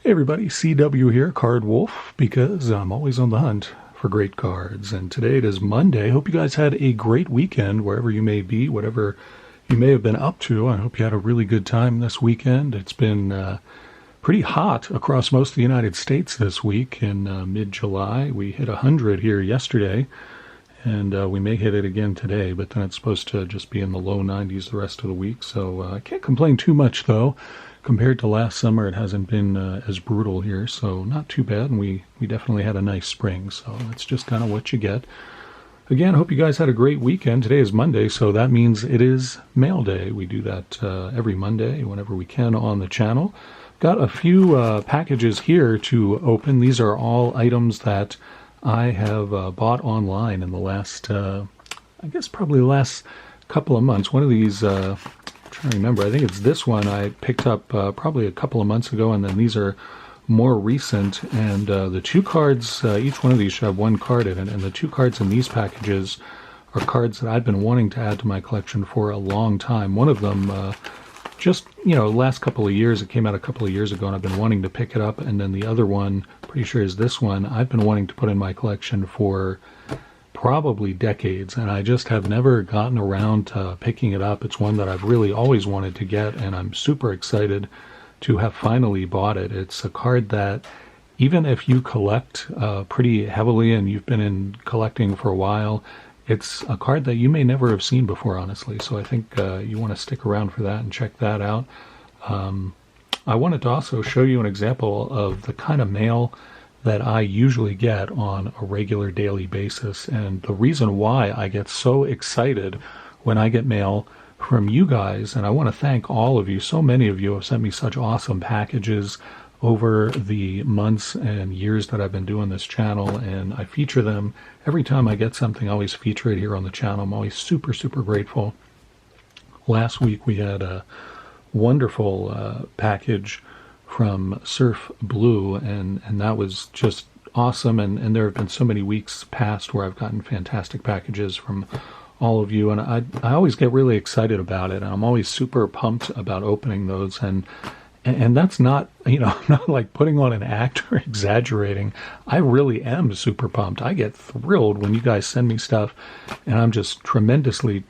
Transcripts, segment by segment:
Hey everybody, CW here, Card Wolf, because I'm always on the hunt for great cards. And today it is Monday. Hope you guys had a great weekend wherever you may be, whatever you may have been up to. I hope you had a really good time this weekend. It's been pretty hot across most of the United States this week in mid-July. We hit 100 here yesterday, and we may hit it again today, but then it's supposed to just be in the low 90s the rest of the week. So I can't complain too much, though. Compared to last summer, it hasn't been as brutal here, so not too bad, and we definitely had a nice spring, so that's just kind of what you get. Again, hope you guys had a great weekend. Today is Monday, so that means it is Mail Day. We do that every Monday, whenever we can on the channel. Got a few packages here to open. These are all items that I have bought online in the last, I guess probably the last couple of months. One of these... trying to remember, I think it's this one I picked up probably a couple of months ago, and then these are more recent, and the two cards, each one of these should have one card in it, and the two cards in these packages are cards that I've been wanting to add to my collection for a long time. One of them just, last couple of years, it came out a couple of years ago, and I've been wanting to pick it up, and then the other one, pretty sure is this one, I've been wanting to put in my collection for probably decades, and I just have never gotten around to picking it up. It's one that I've really always wanted to get, and I'm super excited to have finally bought it. It's a card that even if you collect pretty heavily and you've been in collecting for a while, it's a card that you may never have seen before, honestly. So I think you want to stick around for that and check that out. I wanted to also show you an example of the kind of mail that I usually get on a regular daily basis, and the reason why I get so excited when I get mail from you guys, and I want to thank all of you. So many of you have sent me such awesome packages over the months and years that I've been doing this channel, and I feature them every time I get something. I always feature it here on the channel. I'm always super grateful. Last week we had a wonderful package from Surf Blue, and that was just awesome, and there have been so many weeks past where I've gotten fantastic packages from all of you, and I always get really excited about it, and I'm always super pumped about opening those, and that's not, not like putting on an act or exaggerating. I really am super pumped. I get thrilled when you guys send me stuff, and I'm just tremendously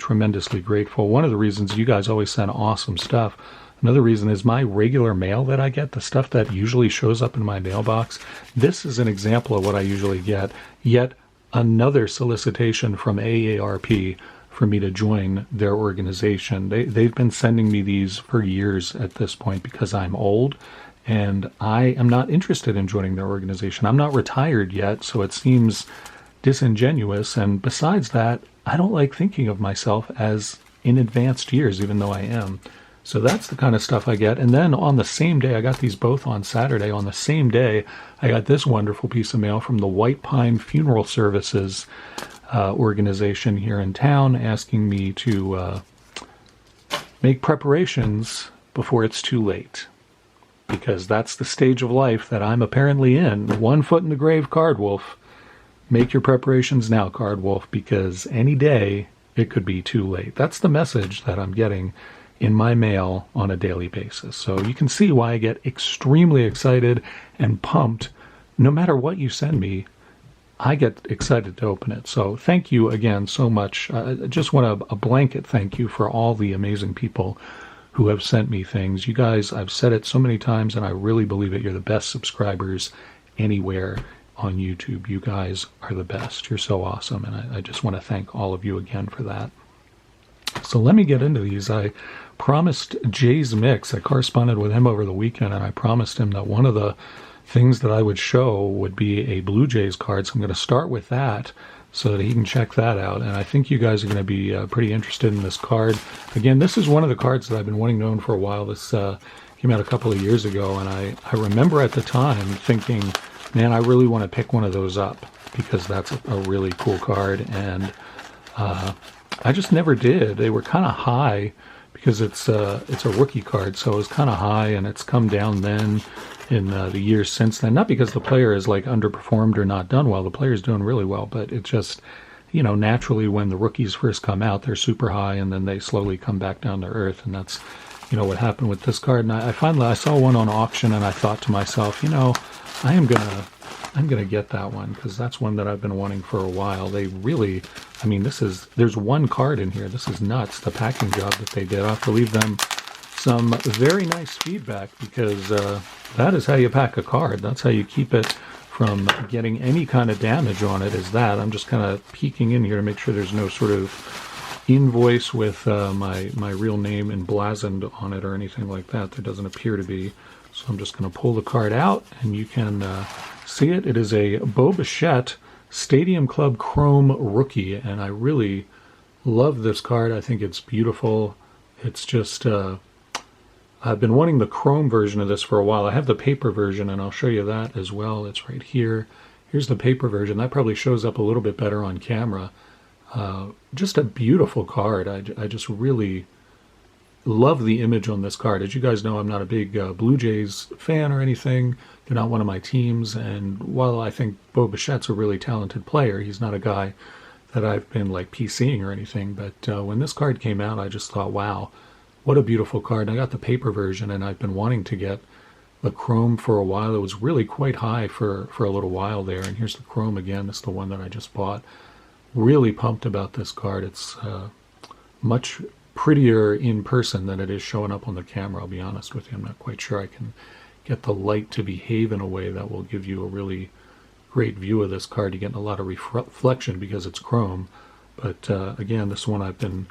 grateful. One of the reasons you guys always send awesome stuff, another reason is my regular mail that I get, the stuff that usually shows up in my mailbox. This is an example of what I usually get, yet another solicitation from AARP for me to join their organization. They've been sending me these for years at this point because I'm old and I am not interested in joining their organization. I'm not retired yet, so it seems disingenuous. And besides that, I don't like thinking of myself as in advanced years, even though I am. So that's the kind of stuff I get. And then on the same day, I got these both on Saturday. On the same day, I got this wonderful piece of mail from the White Pine Funeral Services organization here in town, asking me to make preparations before it's too late. Because that's the stage of life that I'm apparently in. 1 foot in the grave, Card Wolf. Make your preparations now, Card Wolf, because any day it could be too late. That's the message that I'm getting in my mail on a daily basis. So you can see why I get extremely excited and pumped. No matter what you send me, I get excited to open it. So thank you again so much. I just want a blanket thank you for all the amazing people who have sent me things. You guys, I've said it so many times, and I really believe it. You're the best subscribers anywhere on YouTube. You guys are the best. You're so awesome, and I just want to thank all of you again for that. So let me get into these. I promised Jay's Mix, I corresponded with him over the weekend, and I promised him that one of the things that I would show would be a Blue Jays card. So I'm going to start with that so that he can check that out. And I think you guys are going to be pretty interested in this card. Again, this is one of the cards that I've been wanting to own for a while. This came out a couple of years ago, and I remember at the time thinking, man, I really want to pick one of those up because that's a really cool card. And I just never did. They were kind of high because it's a rookie card, so it was kind of high, and it's come down then in the years since then. Not because the player is like underperformed or not done well. The player's doing really well, but it just, naturally when the rookies first come out, they're super high, and then they slowly come back down to earth, and that's what happened with this card. And I finally, I saw one on auction and I thought to myself, I'm gonna get that one because that's one that I've been wanting for a while. They really, there's one card in here. This is nuts, the packing job that they did. I'll have to leave them some very nice feedback because that is how you pack a card. That's how you keep it from getting any kind of damage on it, is that. I'm just kind of peeking in here to make sure there's no sort of invoice with my real name emblazoned on it or anything like that. There doesn't appear to be. So I'm just going to pull the card out and you can see it. It is a Bo Bichette Stadium Club Chrome Rookie, and I really love this card. I think it's beautiful. It's just, I've been wanting the chrome version of this for a while. I have the paper version, and I'll show you that as well. It's right here. Here's the paper version. That probably shows up a little bit better on camera. Just a beautiful card. I just really love the image on this card. As you guys know, I'm not a big Blue Jays fan or anything. They're not one of my teams. And while I think Bo Bichette's a really talented player, he's not a guy that I've been like PCing or anything. But when this card came out, I just thought, wow, what a beautiful card. And I got the paper version, and I've been wanting to get the chrome for a while. It was really quite high for a little while there. And here's the chrome again. It's the one that I just bought. Really pumped about this card. It's much prettier in person than it is showing up on the camera, I'll be honest with you. I'm not quite sure I can get the light to behave in a way that will give you a really great view of this card. You're getting a lot of reflection because it's chrome. But again, this one I've been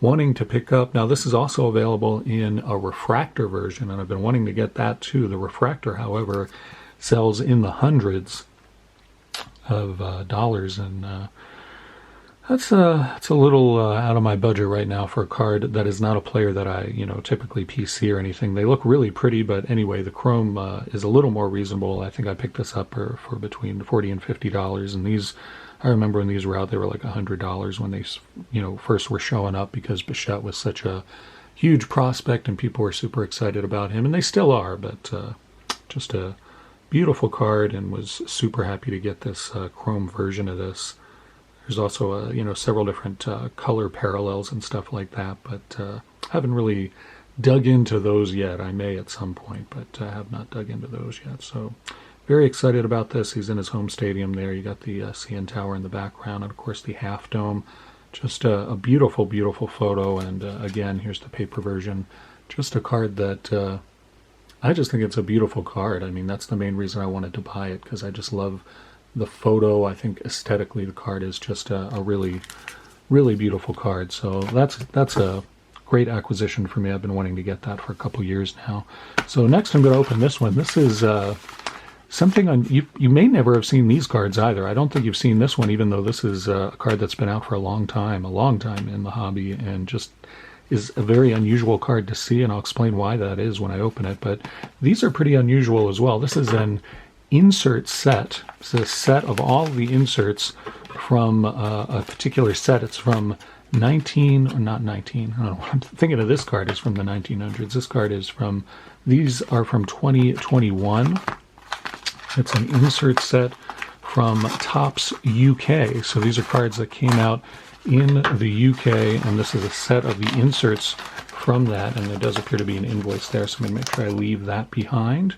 wanting to pick up. Now this is also available in a refractor version, and I've been wanting to get that too. The refractor, however, sells in the hundreds of dollars, and it's a little out of my budget right now for a card that is not a player that I typically PC or anything. They look really pretty, but anyway, the chrome is a little more reasonable. I think I picked this up for between $40 and $50, and these, I remember when these were out, they were like $100 when they first were showing up, because Bichette was such a huge prospect and people were super excited about him, and they still are. But just a beautiful card, and was super happy to get this chrome version of this. There's also several different color parallels and stuff like that, but haven't really dug into those yet. I may at some point, but I have not dug into those yet. So very excited about this. He's in his home stadium there. You got the CN Tower in the background, and of course the half dome. Just a beautiful, beautiful photo. And again, here's the paper version. Just a card that I just think it's a beautiful card. I mean, that's the main reason I wanted to buy it, because I just love the photo. I think aesthetically the card is just a really, really beautiful card. So that's a great acquisition for me. I've been wanting to get that for a couple years now. So next I'm going to open this one. This is something you may never have seen these cards either. I don't think you've seen this one, even though this is a card that's been out for a long time in the hobby, and just is a very unusual card to see, and I'll explain why that is when I open it. But these are pretty unusual as well. This is an insert set. It's a set of all the inserts from a particular set. It's from I don't know what I'm thinking of. This card is from the 1900s. This card is from, these are from 2021. It's an insert set from Topps UK. So these are cards that came out in the UK, and this is a set of the inserts from that, and there does appear to be an invoice there, so I'm going to make sure I leave that behind.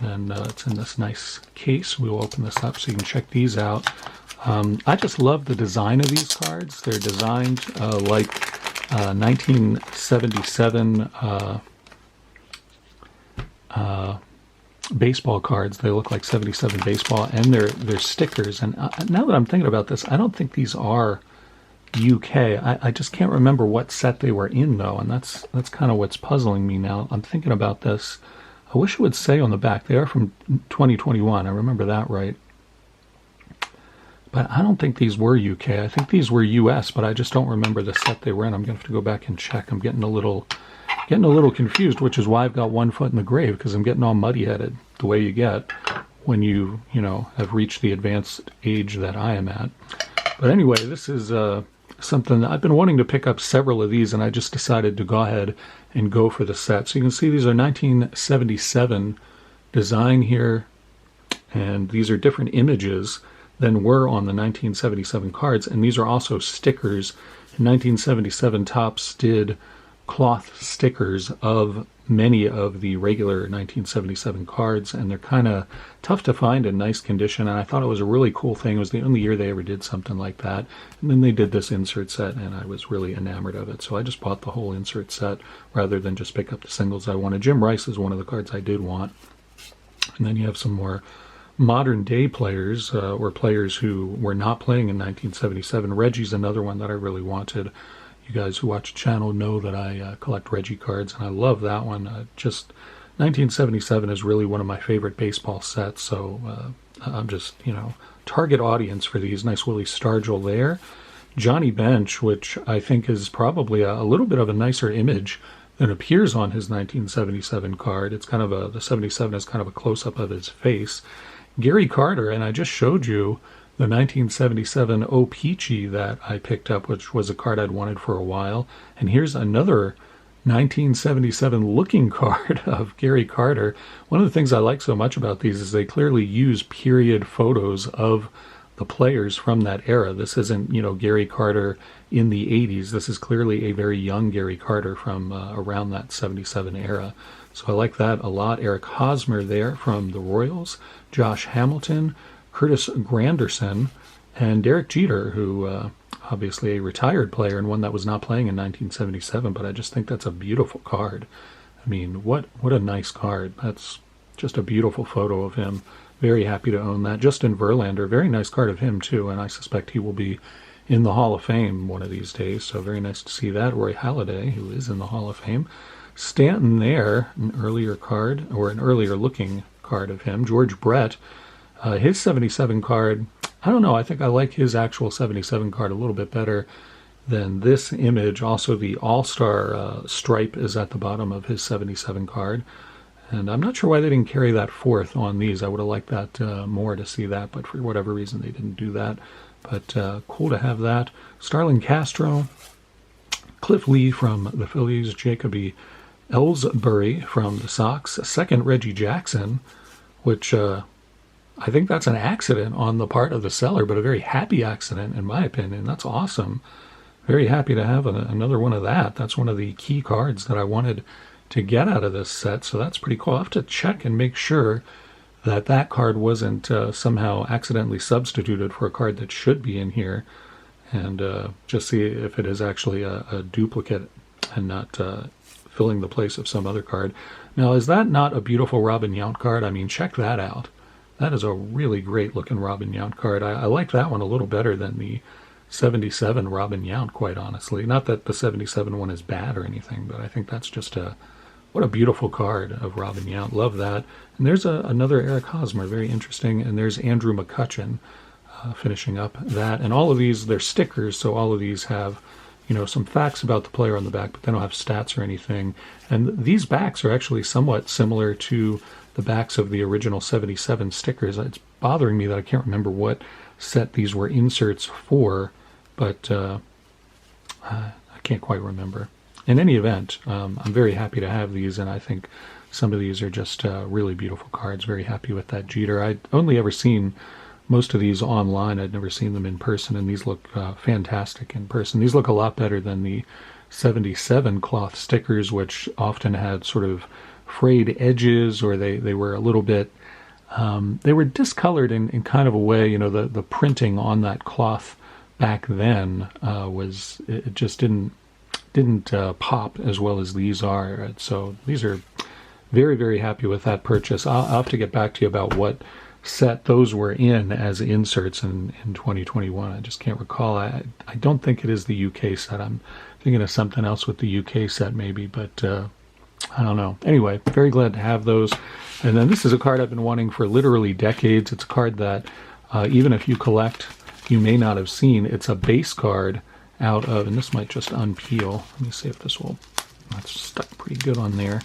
And it's in this nice case. We'll open this up so you can check these out. I just love the design of these cards. They're designed like 1977 baseball cards. They look like 77 baseball, and they're stickers. And now that I'm thinking about this, I don't think these are UK. I just can't remember what set they were in, though, and that's kind of what's puzzling me now. I'm thinking about this. I wish it would say on the back. They are from 2021. I remember that right. But I don't think these were UK. I think these were US, but I just don't remember the set they were in. I'm going to have to go back and check. I'm getting a little confused, which is why I've got one foot in the grave, because I'm getting all muddy-headed, the way you get when you have reached the advanced age that I am at. But anyway, this is something I've been wanting to pick up several of these, and I just decided to go ahead and go for the set. So you can see these are 1977 design here, and these are different images than were on the 1977 cards, and these are also stickers. In 1977, Topps did cloth stickers of many of the regular 1977 cards, and they're kind of tough to find in nice condition, and I thought it was a really cool thing. It was the only year they ever did something like that, and then they did this insert set, and I was really enamored of it, so I just bought the whole insert set rather than just pick up the singles I wanted. Jim Rice is one of the cards I did want. And then you have some more modern day players, or players who were not playing in 1977. Reggie's another one that I really wanted. You guys who watch the channel know that I collect Reggie cards, and I love that one. Just 1977 is really one of my favorite baseball sets, so I'm just, target audience for these. Nice Willie Stargell there. Johnny Bench, which I think is probably a little bit of a nicer image than appears on his 1977 card. It's kind of the 77 is kind of a close-up of his face. Gary Carter, and I just showed you the 1977 O Peachy that I picked up, which was a card I'd wanted for a while. And here's another 1977 looking card of Gary Carter. One of the things I like so much about these is they clearly use period photos of the players from that era. This isn't, Gary Carter in the 80s. This is clearly a very young Gary Carter from around that 77 era. So I like that a lot. Eric Hosmer there from the Royals, Josh Hamilton, Curtis Granderson, and Derek Jeter, who obviously a retired player and one that was not playing in 1977, but I just think that's a beautiful card. I mean, what a nice card. That's just a beautiful photo of him. Very happy to own that. Justin Verlander, very nice card of him too, and I suspect he will be in the Hall of Fame one of these days, so very nice to see that. Roy Halladay, who is in the Hall of Fame. Stanton there, an earlier card, or an earlier looking card of him. George Brett, his 77 card, I don't know, I think I like his actual 77 card a little bit better than this image. Also, the All-Star stripe is at the bottom of his 77 card. And I'm not sure why they didn't carry that forth on these. I would have liked that more to see that, but for whatever reason they didn't do that. But cool to have that. Starlin Castro, Cliff Lee from the Phillies, Jacoby Ellsbury from the Sox, second Reggie Jackson, which I think that's an accident on the part of the seller, but a very happy accident in my opinion. That's awesome. Very happy to have another one of that. That's one of the key cards that I wanted to get out of this set, so that's pretty cool. I'll have to check and make sure that that card wasn't somehow accidentally substituted for a card that should be in here, and just see if it is actually a duplicate and not filling the place of some other card. Now, is that not a beautiful Robin Yount card? I mean, check that out. That is a really great looking Robin Yount card. I like that one a little better than the 77 Robin Yount, quite honestly. Not that the 77 one is bad or anything, but I think that's just what a beautiful card of Robin Yount. Love that. And there's another Eric Hosmer, very interesting. And there's Andrew McCutchen finishing up that. And all of these, they're stickers, so all of these have, some facts about the player on the back, but they don't have stats or anything. And these backs are actually somewhat similar to the backs of the original 77 stickers. It's bothering me that I can't remember what set these were inserts for, but I can't quite remember. In any event, I'm very happy to have these, and I think some of these are just really beautiful cards. Very happy with that Jeter. I'd only ever seen most of these online. I'd never seen them in person, and these look fantastic in person. These look a lot better than the 77 cloth stickers, which often had sort of frayed edges, or they were a little bit, they were discolored in kind of a way. The printing on that cloth back then it just didn't pop as well as these are. Right? So these are very, very happy with that purchase. I'll have to get back to you about what set those were in as inserts in 2021. I just can't recall. I don't think it is the UK set. I'm thinking of something else with the UK set maybe, but I don't know. Anyway, very glad to have those. And then this is a card I've been wanting for literally decades. It's a card that even if you collect, you may not have seen. It's a base card out of, and this might just unpeel. Let me see if this will, that's stuck pretty good on there.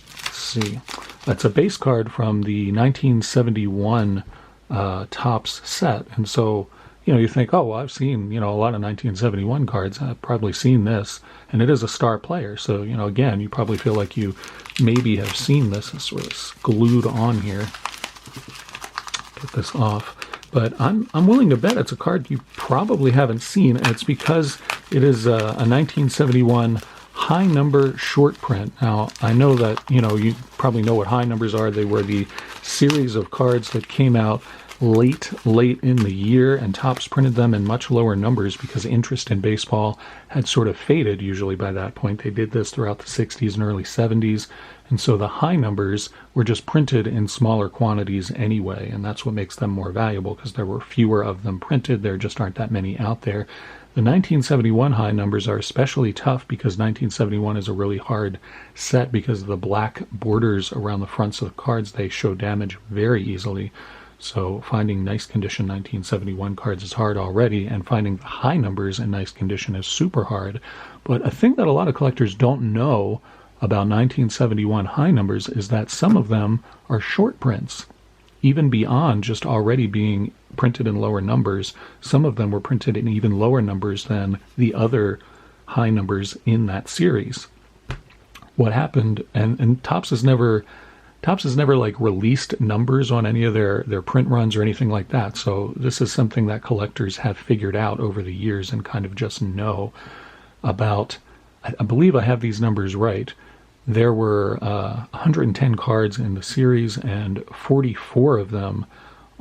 Let's see. That's a base card from the 1971 Topps set. And so, you think, oh, well, I've seen, a lot of 1971 cards. I've probably seen this. And it is a star player. So, again, you probably feel like you maybe have seen this. It's sort of glued on here. Get this off. But I'm willing to bet it's a card you probably haven't seen. And it's because it is a 1971 high number short print. Now, I know that, you probably know what high numbers are. They were the series of cards that came out late in the year, and Topps printed them in much lower numbers because interest in baseball had sort of faded usually by that point. They did this throughout the 60s and early 70s, and so the high numbers were just printed in smaller quantities anyway, and that's what makes them more valuable because there were fewer of them printed. There just aren't that many out there. The 1971 high numbers are especially tough because 1971 is a really hard set because of the black borders around the fronts of the cards. They show damage very easily. So finding nice condition 1971 cards is hard already, and finding the high numbers in nice condition is super hard. But a thing that a lot of collectors don't know about 1971 high numbers is that some of them are short prints. Even beyond just already being printed in lower numbers, some of them were printed in even lower numbers than the other high numbers in that series. What happened, and Topps has never like released numbers on any of their print runs or anything like that. So this is something that collectors have figured out over the years and kind of just know about. I believe I have these numbers right. There were 110 cards in the series, and 44 of them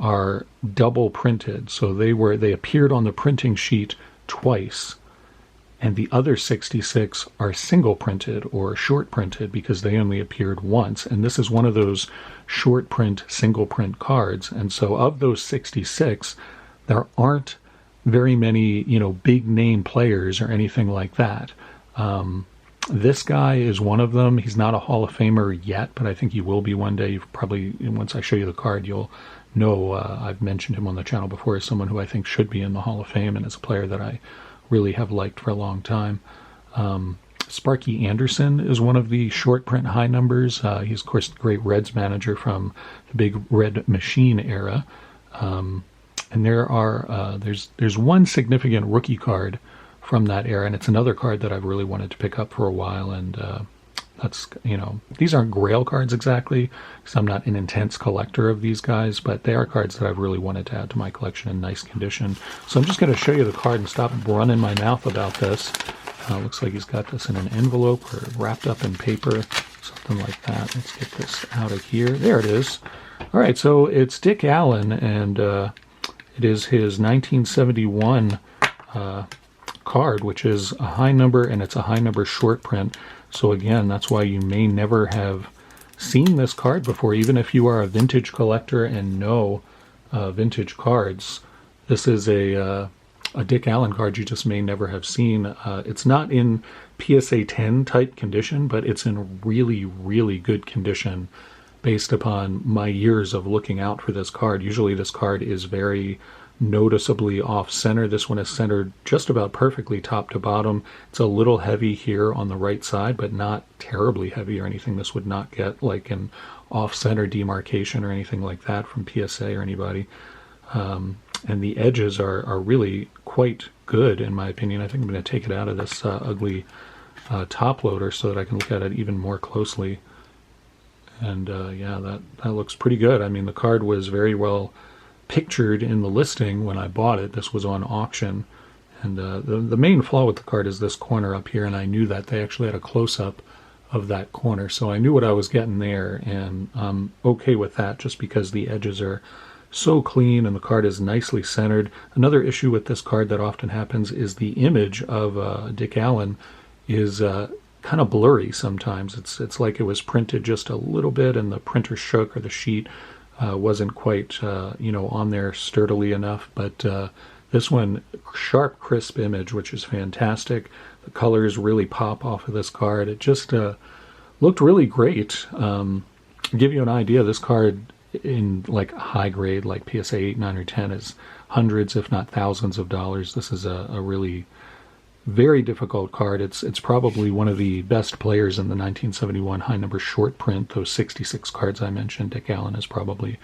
are double printed. So they appeared on the printing sheet twice, and the other 66 are single printed or short printed because they only appeared once. And this is one of those short print, single print cards. And so of those 66, there aren't very many, big name players or anything like that. This guy is one of them. He's not a Hall of Famer yet, but I think he will be one day. You've probably, once I show you the card, you'll know I've mentioned him on the channel before as someone who I think should be in the Hall of Fame and is a player that I really have liked for a long time. Sparky Anderson is one of the short print high numbers. He's, of course, the great Reds manager from the big red machine era. And there's one significant rookie card from that era, and it's another card that I've really wanted to pick up for a while, and that's, these aren't grail cards exactly, because I'm not an intense collector of these guys, but they are cards that I've really wanted to add to my collection in nice condition. So I'm just going to show you the card and stop running my mouth about this. Looks like he's got this in an envelope or wrapped up in paper, something like that. Let's get this out of here. There it is. All right, so it's Dick Allen, and it is his 1971 card, which is a high number, and it's a high number short print. So again, that's why you may never have seen this card before, even if you are a vintage collector and know vintage cards. This is a Dick Allen card you just may never have seen. It's not in PSA 10 type condition, but it's in really, really good condition based upon my years of looking out for this card. Usually this card is very noticeably off-center. This one is centered just about perfectly top to bottom. It's a little heavy here on the right side, but not terribly heavy or anything. This would not get like an off-center demarcation or anything like that from PSA or anybody. And the edges are really quite good, in my opinion. I think I'm going to take it out of this ugly top loader so that I can look at it even more closely. And yeah, that looks pretty good. I mean, the card was very well pictured in the listing when I bought it. This was on auction, and the main flaw with the card is this corner up here, and I knew that. They actually had a close-up of that corner, so I knew what I was getting there, and I'm okay with that just because the edges are so clean and the card is nicely centered. Another issue with this card that often happens is the image of Dick Allen is kind of blurry sometimes. It's like it was printed just a little bit and the printer shook, or the sheet wasn't quite, on there sturdily enough. But this one, sharp, crisp image, which is fantastic. The colors really pop off of this card. It just looked really great. To give you an idea, this card in like high grade, like PSA 8, 9, or 10, is hundreds, if not thousands of dollars. This is a really very difficult card. It's probably one of the best players in the 1971 high number short print. Those 66 cards I mentioned, Dick Allen is probably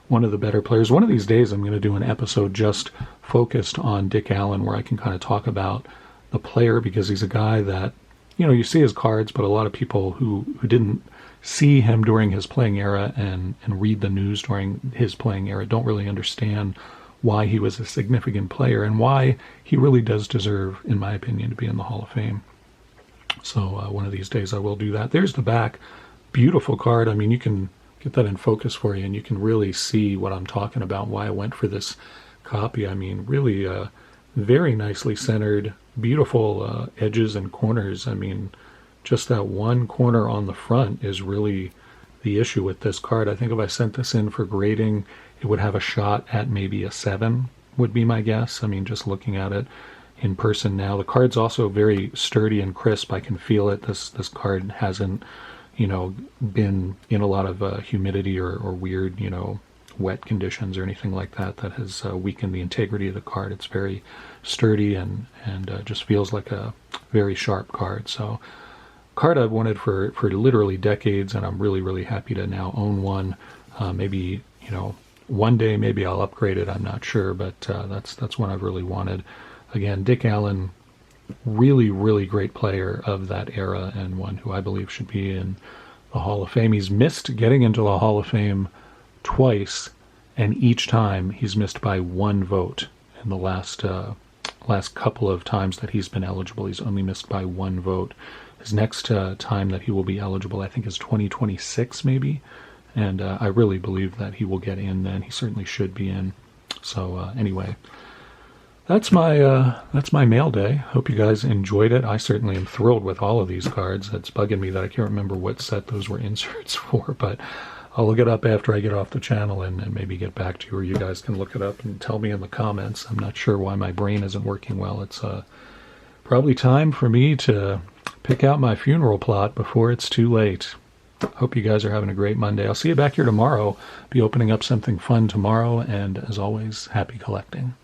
one of the better players. One of these days I'm going to do an episode just focused on Dick Allen, where I can kind of talk about the player, because he's a guy that, you see his cards, but a lot of people who didn't see him during his playing era and read the news during his playing era don't really understand why he was a significant player and why he really does deserve, in my opinion, to be in the Hall of Fame. So one of these days I will do that. There's the back. Beautiful card. I mean, you can get that in focus for you, and you can really see what I'm talking about, why I went for this copy. I mean, really very nicely centered, beautiful edges and corners. I mean, just that one corner on the front is really the issue with this card. I think if I sent this in for grading, it would have a shot at maybe a 7, would be my guess. I mean, just looking at it in person now. The card's also very sturdy and crisp. I can feel it. This card hasn't, been in a lot of humidity or weird, wet conditions or anything like that has weakened the integrity of the card. It's very sturdy and just feels like a very sharp card. So card I've wanted for literally decades, and I'm really, really happy to now own one. Maybe, one day maybe I'll upgrade it. I'm not sure, but that's one I've really wanted. Again, Dick Allen, really, really great player of that era, and one who I believe should be in the Hall of Fame. He's missed getting into the Hall of Fame twice, and each time he's missed by 1 vote. In the last couple of times that he's been eligible, he's only missed by 1 vote. His next time that he will be eligible, I think, is 2026 maybe, and I really believe that he will get in then. He certainly should be in. So anyway, that's my mail day. Hope you guys enjoyed it. I certainly am thrilled with all of these cards. It's bugging me that I can't remember what set those were inserts for, but I'll look it up after I get off the channel and maybe get back to you, or you guys can look it up and tell me in the comments. I'm not sure why my brain isn't working well. It's probably time for me to pick out my funeral plot before it's too late. Hope you guys are having a great Monday. I'll see you back here tomorrow. Be opening up something fun tomorrow, and as always, happy collecting.